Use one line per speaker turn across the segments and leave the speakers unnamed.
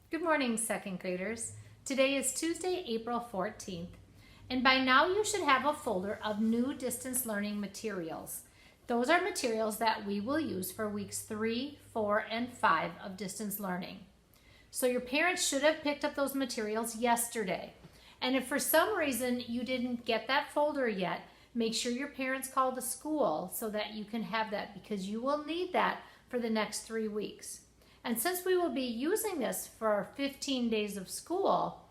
Good morning, second graders. Today is Tuesday, April 14th, and by now you should have a folder of new distance learning materials. Those are materials that we will use for weeks 3, 4, and 5 of distance learning. So your parents should have picked up those materials yesterday. And if for some reason you didn't get that folder yet, make sure your parents call the school so that you can have that, because you will need that for the next 3 weeks. And since we will be using this for 15 days of school,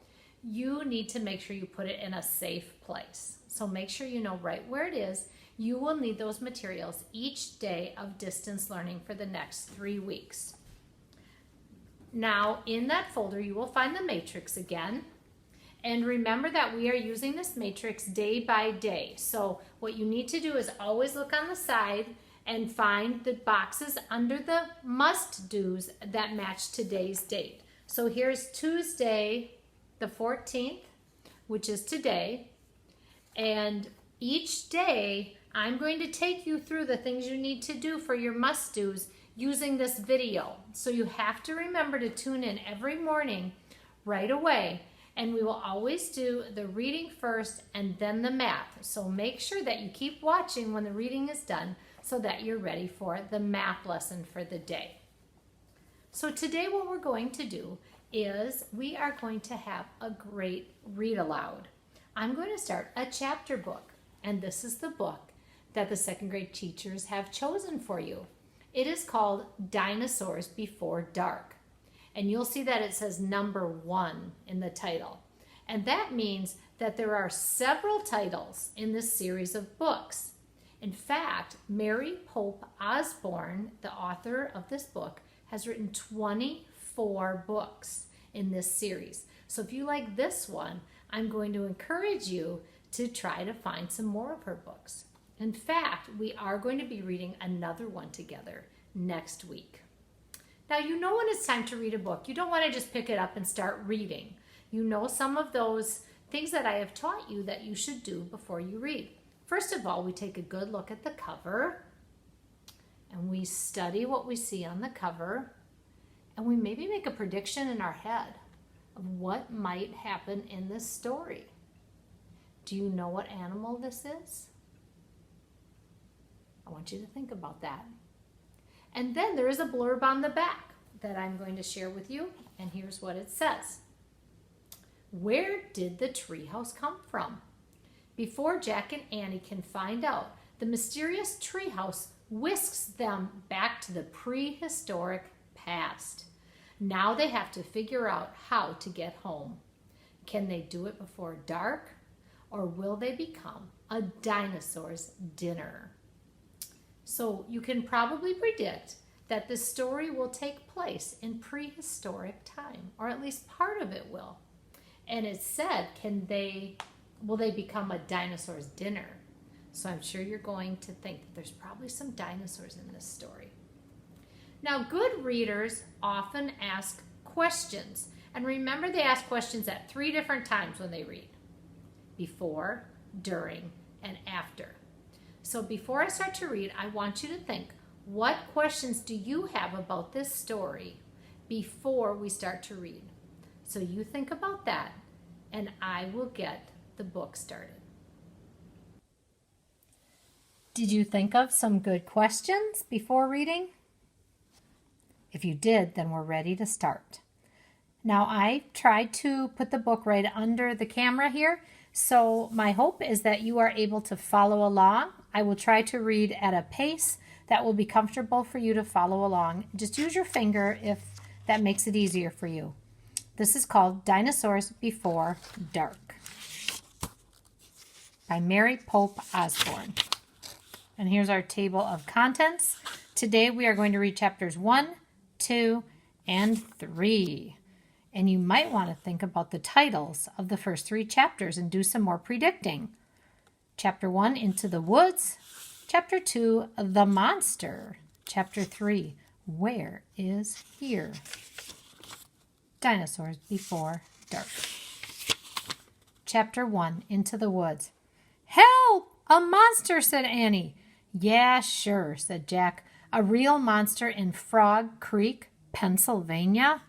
you need to make sure you put it in a safe place. So make sure you know right where it is. You will need those materials each day of distance learning for the next 3 weeks. Now, in that folder, you will find the matrix again. And remember that we are using this matrix day by day. So what you need to do is always look on the side and find the boxes under the must-dos that match today's date. So here's Tuesday, the 14th, which is today. And each day, I'm going to take you through the things you need to do for your must-dos using this video. So you have to remember to tune in every morning right away. And we will always do the reading first and then the math. So make sure that you keep watching when the reading is done so that you're ready for the math lesson for the day. So today what we're going to do is we are going to have a great read aloud. I'm going to start a chapter book, and this is the book that the second grade teachers have chosen for you. It is called Dinosaurs Before Dark. And you'll see that it says number 1 in the title. And that means that there are several titles in this series of books. In fact, Mary Pope Osborne, the author of this book, has written 24 books in this series. So if you like this one, I'm going to encourage you to try to find some more of her books. In fact, we are going to be reading another one together next week. Now, you know when it's time to read a book. You don't want to just pick it up and start reading. You know some of those things that I have taught you that you should do before you read. First of all, we take a good look at the cover, and we study what we see on the cover, and we maybe make a prediction in our head of what might happen in this story. Do you know what animal this is? I want you to think about that. And then there is a blurb on the back that I'm going to share with you, and here's what it says. Where did the treehouse come from? Before Jack and Annie can find out, the mysterious treehouse whisks them back to the prehistoric past. Now they have to figure out how to get home. Can they do it before dark, or will they become a dinosaur's dinner? So you can probably predict that the story will take place in prehistoric time, or at least part of it will. And it said, will they become a dinosaur's dinner? So I'm sure you're going to think that there's probably some dinosaurs in this story. Now, good readers often ask questions. And remember, they ask questions at 3 different times when they read. Before, during, and after. So before I start to read, I want you to think, what questions do you have about this story before we start to read? So you think about that, and I will get the book started. Did you think of some good questions before reading? If you did, then we're ready to start. Now, I tried to put the book right under the camera here, so my hope is that you are able to follow along. I will try to read at a pace that will be comfortable for you to follow along. Just use your finger if that makes it easier for you. This is called Dinosaurs Before Dark by Mary Pope Osborne. And here's our table of contents. Today we are going to read chapters 1, 2, and 3. And you might want to think about the titles of the first 3 chapters and do some more predicting. Chapter 1, Into the Woods. Chapter 2, The Monster. Chapter 3, Where is Here? Dinosaurs Before Dark. Chapter 1, Into the Woods. Help! A monster, said Annie. Yeah, sure, said Jack. A real monster in Frog Creek, Pennsylvania?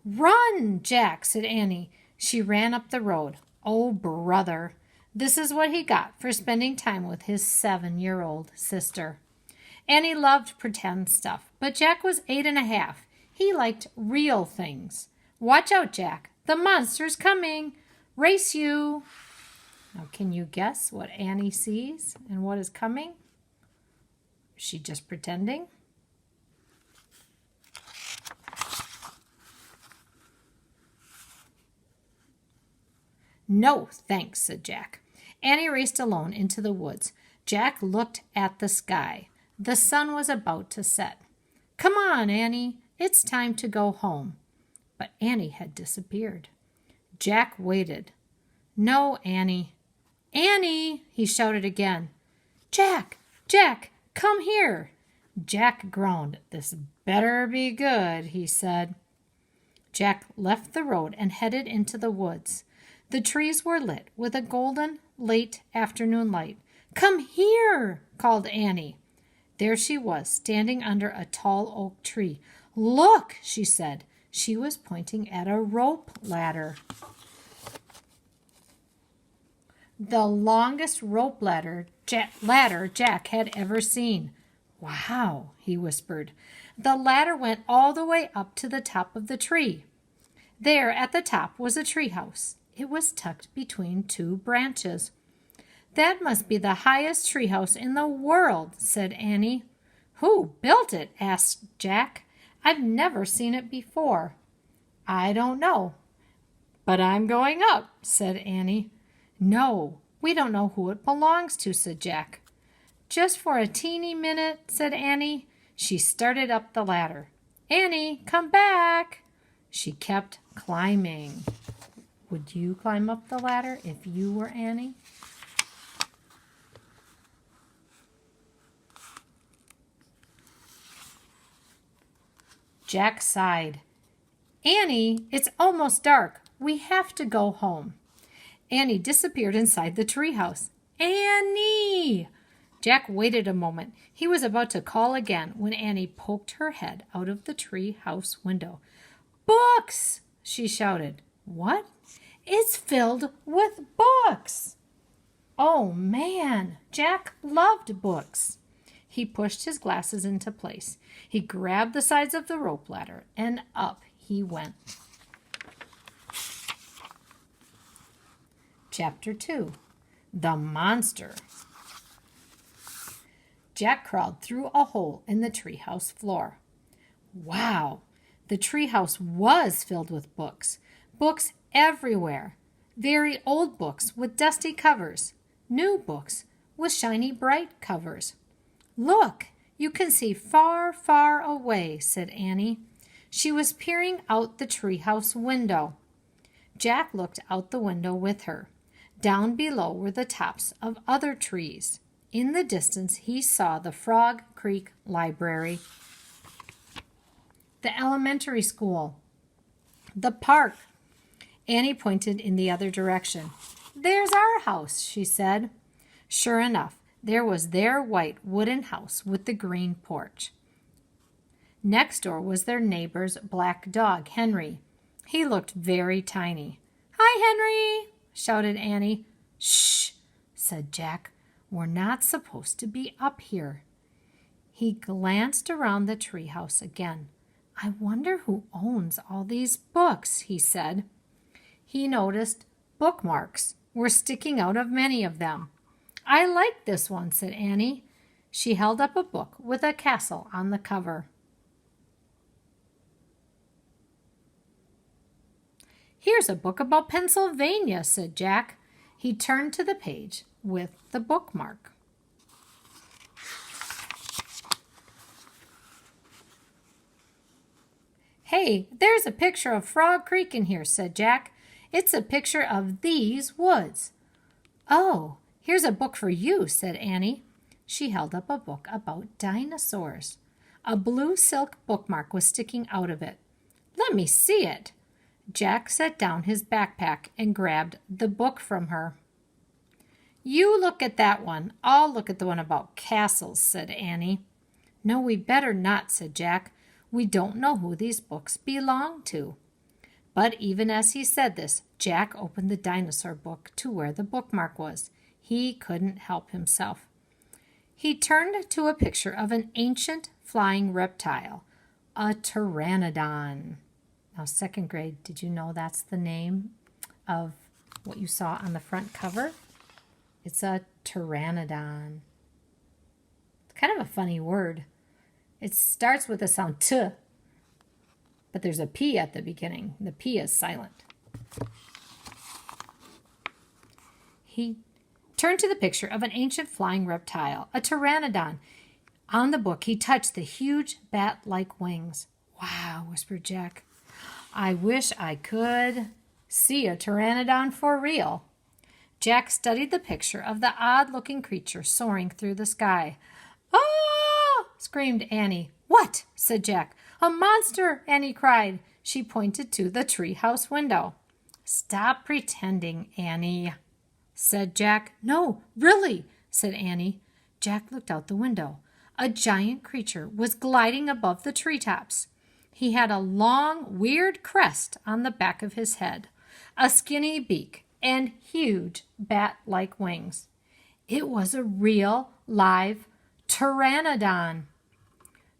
Run, Jack, said Annie. She ran up the road. Oh, brother. This is what he got for spending time with his 7-year-old sister. Annie loved pretend stuff, but Jack was 8.5. He liked real things. Watch out, Jack. The monster's coming. Race you. Now, can you guess what Annie sees and what is coming? Is she just pretending? No, thanks, said Jack. Annie raced alone into the woods. Jack looked at the sky. The sun was about to set. Come on, Annie. It's time to go home. But Annie had disappeared. Jack waited. No, Annie. Annie, he shouted again. Jack, Jack, come here. Jack groaned. This better be good, he said. Jack left the road and headed into the woods. The trees were lit with a golden, late afternoon light. Come here, called Annie. There she was, standing under a tall oak tree. Look, she said. She was pointing at a rope ladder. The longest rope ladder Jack had ever seen. Wow, he whispered. The ladder went all the way up to the top of the tree. There at the top was a treehouse. It was tucked between 2 branches. That must be the highest treehouse in the world, said Annie. Who built it? Asked Jack. I've never seen it before. I don't know. But I'm going up, said Annie. No, we don't know who it belongs to, said Jack. Just for a teeny minute, said Annie. She started up the ladder. Annie, come back. She kept climbing. Would you climb up the ladder if you were Annie? Jack sighed. Annie, it's almost dark. We have to go home. Annie disappeared inside the treehouse. Annie! Jack waited a moment. He was about to call again when Annie poked her head out of the treehouse window. Books! She shouted. What? It's filled with books! Oh, man! Jack loved books. He pushed his glasses into place. He grabbed the sides of the rope ladder, and up he went. Chapter 2. The Monster. Jack crawled through a hole in the treehouse floor. Wow! The treehouse was filled with books. Books everywhere. Very old books with dusty covers. New books with shiny bright covers. Look, you can see far, far away, said Annie. She was peering out the treehouse window. Jack looked out the window with her. Down below were the tops of other trees. In the distance, he saw the Frog Creek Library, the elementary school, the park. Annie pointed in the other direction. There's our house, she said. Sure enough, there was their white wooden house with the green porch. Next door was their neighbor's black dog, Henry. He looked very tiny. Hi, Henry, shouted Annie. Shh, said Jack. We're not supposed to be up here. He glanced around the treehouse again. I wonder who owns all these books, he said. He noticed bookmarks were sticking out of many of them. I like this one, said Annie. She held up a book with a castle on the cover. Here's a book about Pennsylvania, said Jack. He turned to the page with the bookmark. Hey, there's a picture of Frog Creek in here, said Jack. It's a picture of these woods. Oh, here's a book for you, said Annie. She held up a book about dinosaurs. A blue silk bookmark was sticking out of it. Let me see it. Jack set down his backpack and grabbed the book from her. You look at that one. I'll look at the one about castles, said Annie. No, we better not, said Jack. We don't know who these books belong to. But even as he said this, Jack opened the dinosaur book to where the bookmark was. He couldn't help himself. He turned to a picture of an ancient flying reptile, a pteranodon. Now, second grade, did you know that's the name of what you saw on the front cover? It's a pteranodon. It's kind of a funny word. It starts with the sound T, but there's a P at the beginning. The P is silent. He turned to the picture of an ancient flying reptile, a pteranodon. On the book, he touched the huge bat-like wings. Wow, whispered Jack. I wish I could see a pteranodon for real. Jack studied the picture of the odd-looking creature soaring through the sky. Ah! Screamed Annie. What? Said Jack. A monster, Annie cried. She pointed to the treehouse window. Stop pretending, Annie, said Jack. No, really, said Annie. Jack looked out the window. A giant creature was gliding above the treetops. He had a long, weird crest on the back of his head, a skinny beak, and huge bat-like wings. It was a real, live pteranodon.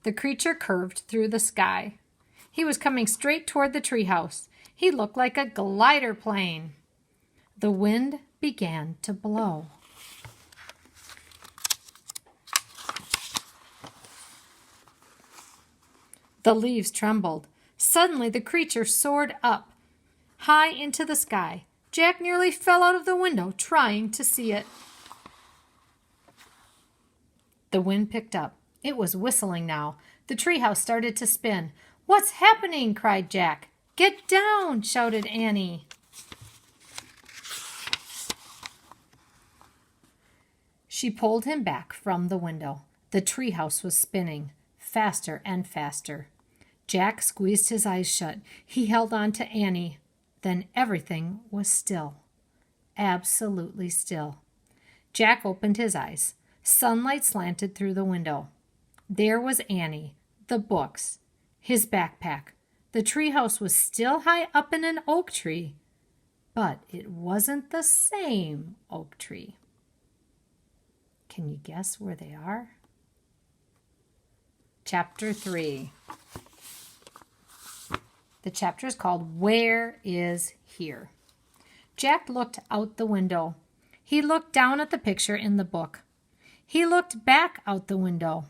The creature curved through the sky. He was coming straight toward the treehouse. He looked like a glider plane. The wind began to blow. The leaves trembled. Suddenly the creature soared up, high into the sky. Jack nearly fell out of the window trying to see it. The wind picked up. It was whistling now. The treehouse started to spin. What's happening? Cried Jack. Get down, shouted Annie. She pulled him back from the window. The treehouse was spinning, faster and faster. Jack squeezed his eyes shut. He held on to Annie. Then everything was still. Absolutely still. Jack opened his eyes. Sunlight slanted through the window. There was Annie, the books, his backpack. The treehouse was still high up in an oak tree, but it wasn't the same oak tree. Can you guess where they are? Chapter 3. The chapter is called Where is Here? Jack looked out the window. He looked down at the picture in the book. He looked back out the window.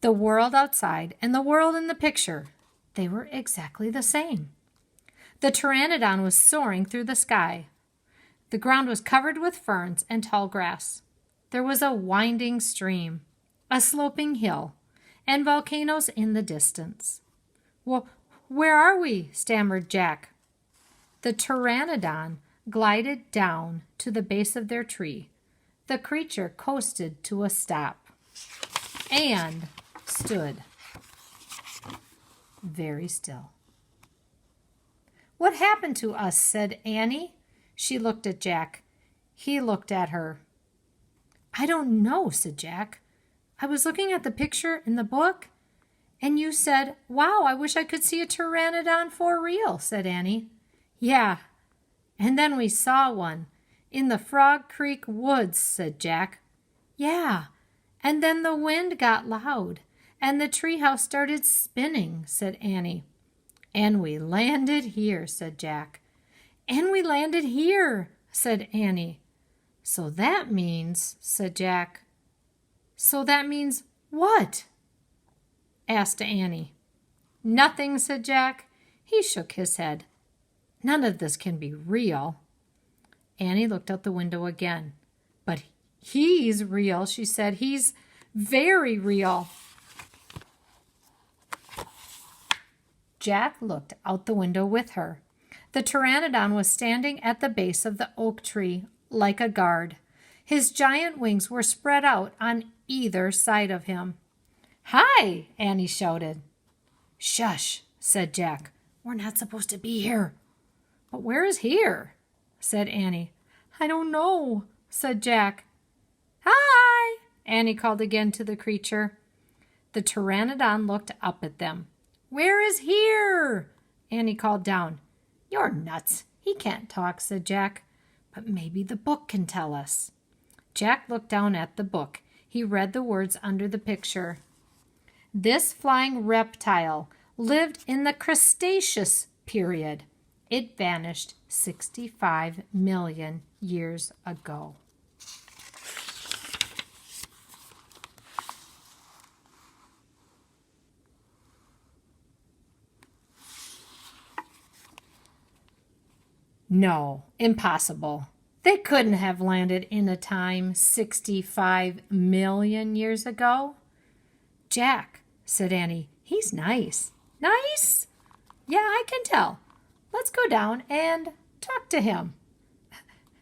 The world outside and the world in the picture, they were exactly the same. The pteranodon was soaring through the sky. The ground was covered with ferns and tall grass. There was a winding stream, a sloping hill, and volcanoes in the distance. Well, where are we? Stammered Jack. The pteranodon glided down to the base of their tree. The creature coasted to a stop and stood very still. What happened to us? Said Annie. She looked at Jack. He looked at her. I don't know, said Jack. I was looking at the picture in the book, and you said, wow, I wish I could see a pteranodon for real, said Annie. Yeah, and then we saw one in the Frog Creek woods, said Jack. Yeah, and then the wind got loud, and the treehouse started spinning, said Annie. And we landed here, said Jack. And we landed here, said Annie. So that means, said Jack. So that means what? Asked Annie. Nothing, said Jack. He shook his head. None of this can be real. Annie looked out the window again. But he's real, she said. He's very real. Jack looked out the window with her. The pteranodon was standing at the base of the oak tree like a guard. His giant wings were spread out on either side of him. Hi, Annie shouted. Shush, said Jack. We're not supposed to be here. But where is here? Said Annie. I don't know, said Jack. Hi, Annie called again to the creature. The pteranodon looked up at them. Where is here? Annie called down. "You're nuts. He can't talk," said Jack. "But maybe the book can tell us." Jack looked down at the book. He read the words under the picture. This flying reptile lived in the Cretaceous period. It vanished 65 million years ago. No, impossible. They couldn't have landed in a time 65 million years ago. "Jack," said Annie, "he's nice." "Nice? Yeah, I can tell. Let's go down and talk to him."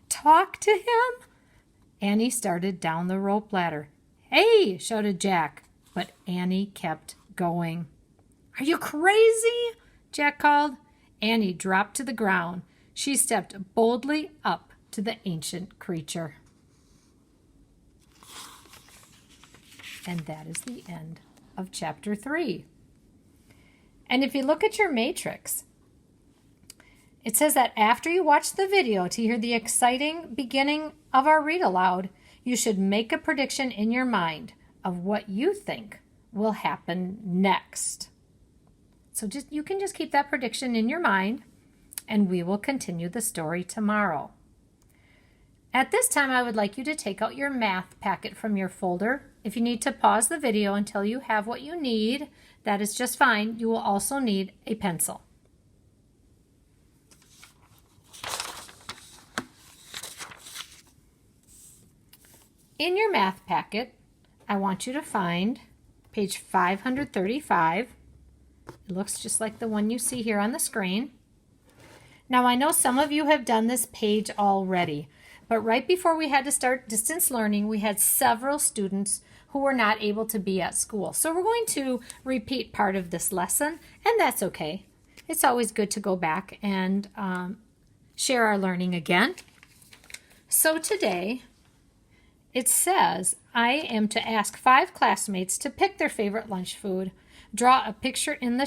"Talk to him?" Annie started down the rope ladder. "Hey!" shouted Jack, but Annie kept going. "Are you crazy?" Jack called. Annie dropped to the ground. She stepped boldly up to the ancient creature. And that is the end of chapter 3. And if you look at your matrix, it says that after you watch the video to hear the exciting beginning of our read aloud, you should make a prediction in your mind of what you think will happen next. So you can just keep that prediction in your mind, and we will continue the story tomorrow. At this time, I would like you to take out your math packet from your folder. If you need to pause the video until you have what you need, that is just fine. You will also need a pencil. In your math packet, I want you to find page 535. It looks just like the one you see here on the screen. Now, I know some of you have done this page already, but right before we had to start distance learning, we had several students who were not able to be at school. So we're going to repeat part of this lesson, and that's okay. It's always good to go back and share our learning again. So today, it says, I am to ask 5 classmates to pick their favorite lunch food. Draw a picture in the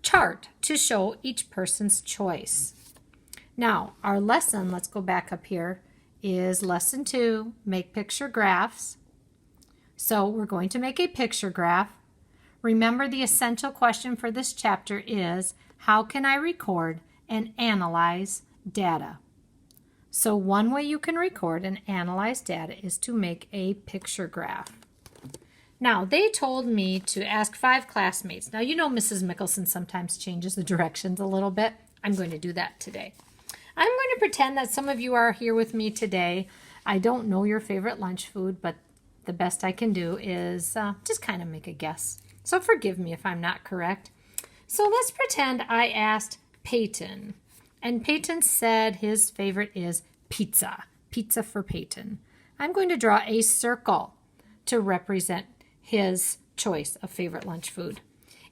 chart to show each person's choice. Now, our lesson, let's go back up here, is lesson 2, make picture graphs. So we're going to make a picture graph. Remember, the essential question for this chapter is, how can I record and analyze data? So one way you can record and analyze data is to make a picture graph. Now, they told me to ask 5 classmates. Now, you know Mrs. Mickelson sometimes changes the directions a little bit. I'm going to do that today. I'm going to pretend that some of you are here with me today. I don't know your favorite lunch food, but the best I can do is just kind of make a guess. So forgive me if I'm not correct. So let's pretend I asked Peyton. And Peyton said his favorite is pizza. Pizza for Peyton. I'm going to draw a circle to represent his choice of favorite lunch food.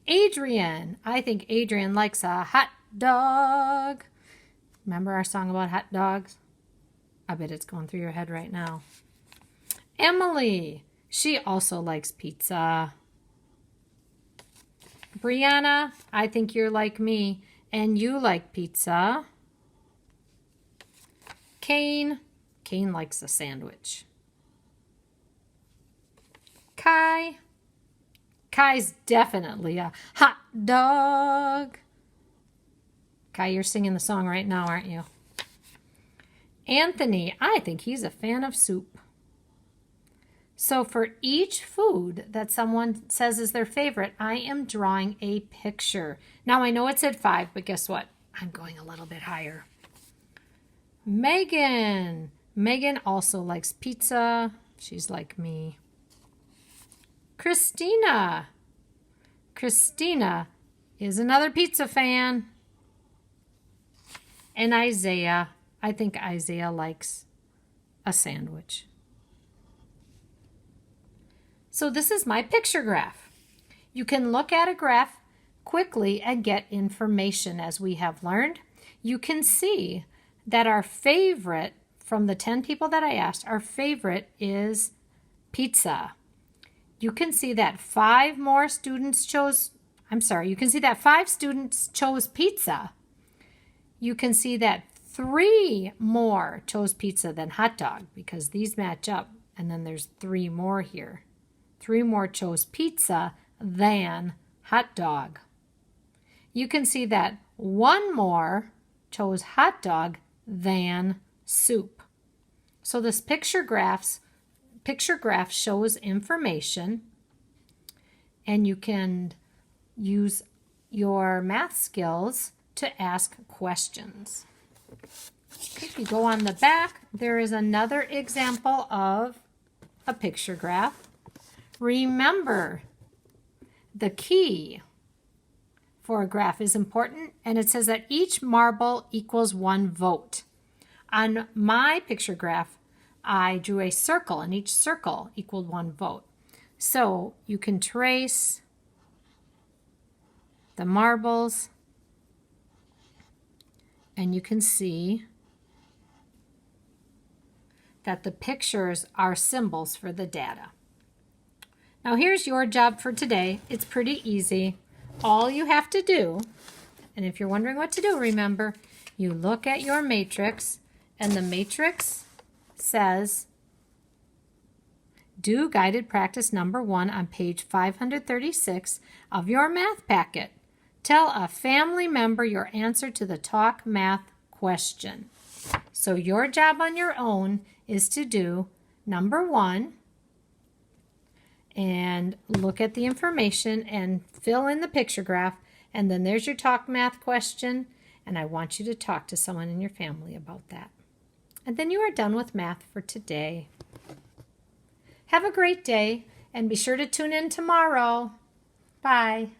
Adrian. I think Adrian likes a hot dog. Remember our song about hot dogs? I bet it's going through your head right now. Emily. She also likes pizza. Brianna. I think you're like me and you like pizza. Kane. Kane likes a sandwich. Kai. Kai's definitely a hot dog. Kai, you're singing the song right now, aren't you? Anthony, I think he's a fan of soup. So for each food that someone says is their favorite, I am drawing a picture. Now I know it said 5, but guess what? I'm going a little bit higher. Megan. Megan also likes pizza. She's like me. Christina. Christina is another pizza fan. And Isaiah. I think Isaiah likes a sandwich. So this is my picture graph. You can look at a graph quickly and get information as we have learned. You can see that our favorite, from the 10 people that I asked, our favorite is pizza. You can see that 5 students chose pizza. you can see that 3 more chose pizza than hot dog because these match up. And then there's 3 more here. 3 more chose pizza than hot dog. You can see that 1 more chose hot dog than soup. So this picture graph shows information, and you can use your math skills to ask questions. If you go on the back, there is another example of a picture graph. Remember, the key for a graph is important, and it says that each marble equals 1 vote. On my picture graph, I drew a circle, and each circle equaled 1 vote. So you can trace the marbles, and you can see that the pictures are symbols for the data. Now here's your job for today. It's pretty easy. All you have to do, and if you're wondering what to do, remember, you look at your matrix, and the matrix says, do guided practice number 1 on page 536 of your math packet. Tell a family member your answer to the talk math question. So your job on your own is to do number 1 and look at the information and fill in the picture graph, and then there's your talk math question, and I want you to talk to someone in your family about that. And then you are done with math for today. Have a great day, and be sure to tune in tomorrow. Bye.